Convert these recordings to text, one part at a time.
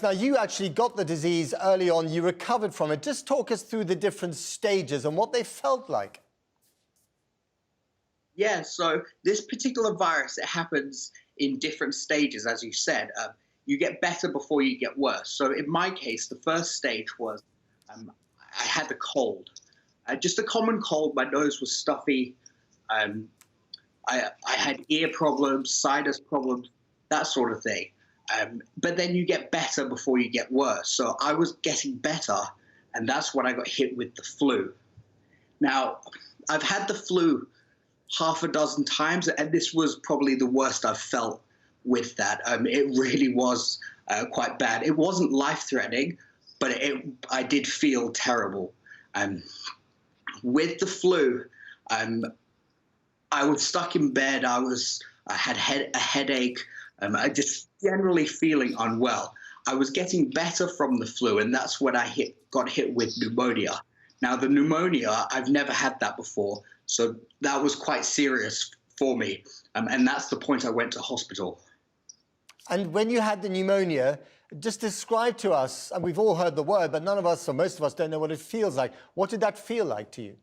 Now, you actually got the disease early on. You recovered from it. Just talk us through the different stages and what they felt like. Yeah, so this particular virus, it happens in different stages, as you said. You get better before you get worse. So in my case, the first stage was I had the cold. Just a common cold. My nose was stuffy. I had ear problems, sinus problems, that sort of thing. But then you get better before you get worse. So I was getting better, and that's when I got hit with the flu. Now, I've had the flu half a dozen times, and this was probably the worst I've felt with that. It really was quite bad. It wasn't life-threatening, but I did feel terrible. With the flu, I was stuck in bed. I had a headache. I just generally feeling unwell. I was getting better from the flu, and that's when I got hit with pneumonia. Now, the pneumonia, I've never had that before, so that was quite serious for me, and that's the point I went to hospital. And when you had the pneumonia, just describe to us, and we've all heard the word, but none of us, or most of us, don't know what it feels like. What did that feel like to you?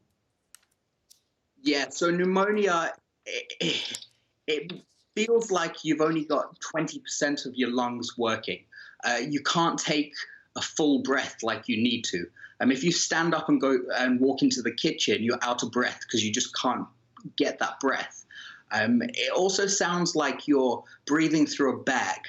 Yeah, so pneumonia, it feels like you've only got 20% of your lungs working. You can't take a full breath like you need to. If you stand up and go and walk into the kitchen, you're out of breath because you just can't get that breath. It also sounds like you're breathing through a bag.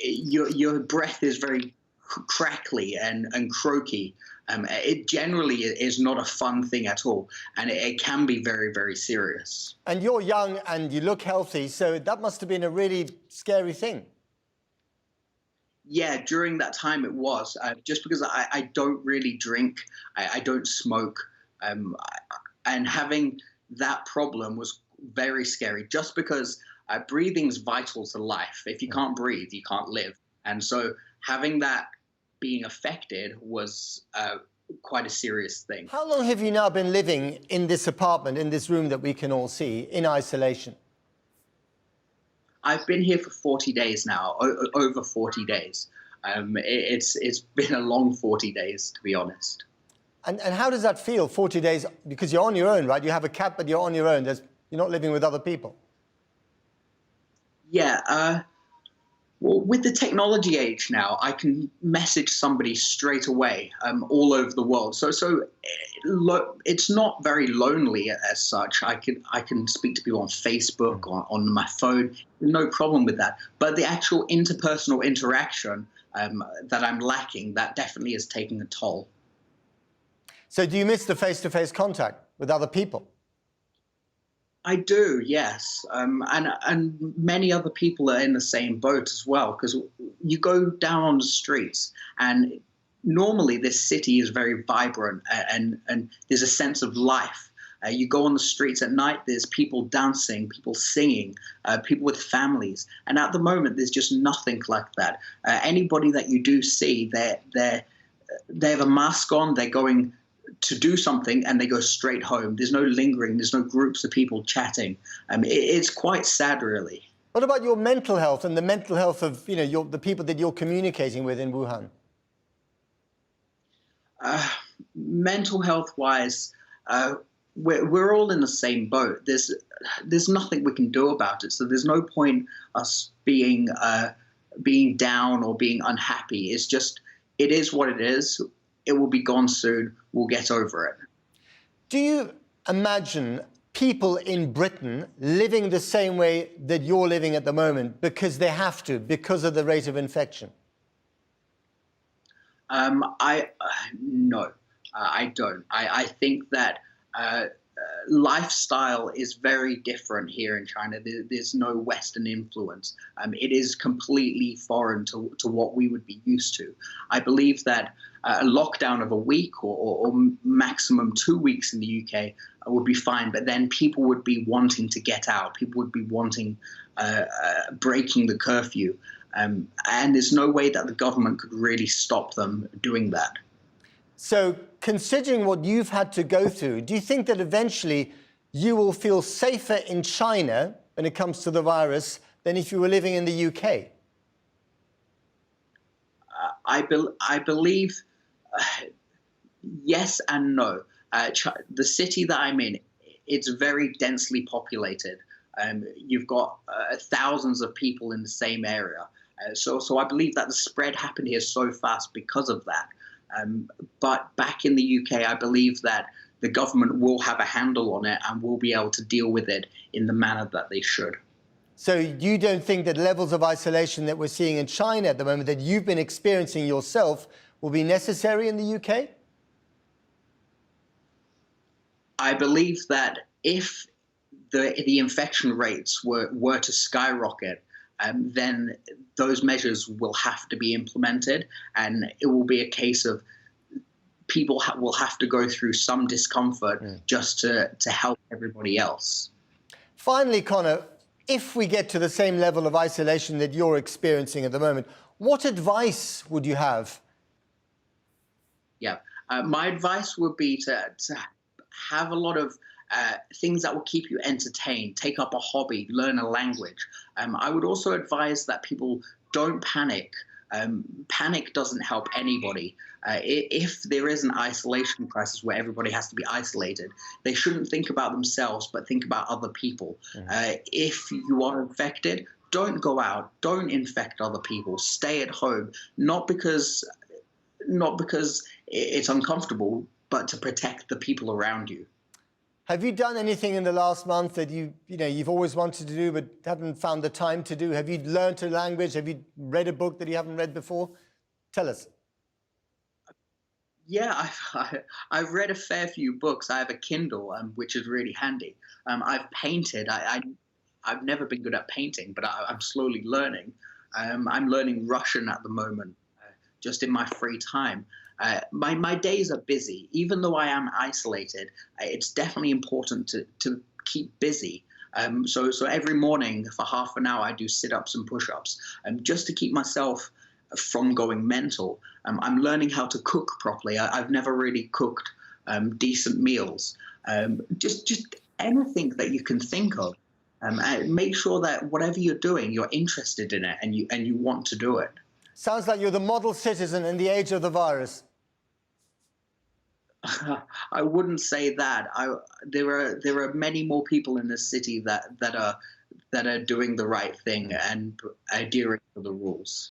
Your breath is very crackly and croaky. It generally is not a fun thing at all, and it can be very, very serious. And you're young and you look healthy, so that must have been a really scary thing. Yeah, during that time it was. Just because I don't really drink, I don't smoke, and having that problem was very scary, just because breathing's vital to life. If you can't breathe, you can't live. And so having that being affected was quite a serious thing. How long have you now been living in this apartment, in this room that we can all see, in isolation? I've been here for 40 days now, over 40 days. It's been a long 40 days, to be honest. And how does that feel, 40 days? Because you're on your own, right? You have a cat, but you're on your own. You're not living with other people. Yeah, well, with the technology age now, I can message somebody straight away all over the world. So it's not very lonely as such. I can speak to people on Facebook, on my phone, no problem with that. But the actual interpersonal interaction that I'm lacking, that definitely is taking a toll. So do you miss the face-to-face contact with other people? I do, yes, and many other people are in the same boat as well, because you go down on the streets, and normally this city is very vibrant, and there's a sense of life. You go on the streets at night, there's people dancing, people singing, people with families, and at the moment there's just nothing like that. Anybody that you do see, they have a mask on, they're going to do something and they go straight home. There's no lingering, there's no groups of people chatting. It's quite sad, really. What about your mental health and the mental health of the people that you're communicating with in Wuhan? Mental health-wise, we're all in the same boat. There's nothing we can do about it, so there's no point us being down or being unhappy. It's just, it is what it is. It will be gone soon. We'll get over it. Do you imagine people in Britain living the same way that you're living at the moment because they have to, because of the rate of infection? No, I don't. I think that lifestyle is very different here in China. There's no Western influence. It is completely foreign to what we would be used to. I believe that a lockdown of a week or maximum 2 weeks in the UK would be fine, but then people would be wanting to get out. People would be wanting breaking the curfew. And there's no way that the government could really stop them doing that. So, considering what you've had to go through, do you think that eventually you will feel safer in China when it comes to the virus than if you were living in the UK? I believe yes and no. The city that I'm in, it's very densely populated. You've got thousands of people in the same area. So I believe that the spread happened here so fast because of that. But back in the UK, I believe that the government will have a handle on it and will be able to deal with it in the manner that they should. So you don't think that levels of isolation that we're seeing in China at the moment, that you've been experiencing yourself, will be necessary in the UK? I believe that if the infection rates were to skyrocket, then those measures will have to be implemented, and it will be a case of people will have to go through some discomfort just to help everybody else. Finally, Connor, if we get to the same level of isolation that you're experiencing at the moment, what advice would you have? Yeah, my advice would be to have a lot of things that will keep you entertained, take up a hobby, learn a language. I would also advise that people don't panic. Panic doesn't help anybody. If there is an isolation crisis where everybody has to be isolated, they shouldn't think about themselves, but think about other people. If you are infected, don't go out, don't infect other people, stay at home, not because it's uncomfortable, but to protect the people around you. Have you done anything in the last month that you've always wanted to do but haven't found the time to do? Have you learned a language? Have you read a book that you haven't read before? Tell us. Yeah, I've read a fair few books. I have a Kindle, which is really handy. I've painted. I've never been good at painting, but I'm slowly learning. I'm learning Russian at the moment, just in my free time. My days are busy. Even though I am isolated, it's definitely important to keep busy. So every morning for half an hour, I do sit-ups and push-ups, just to keep myself from going mental. I'm learning how to cook properly. I've never really cooked decent meals. Just anything that you can think of. Make sure that whatever you're doing, you're interested in it and you want to do it. Sounds like you're the model citizen in the age of the virus. I wouldn't say that. There are many more people in this city that are doing the right thing and adhering to the rules.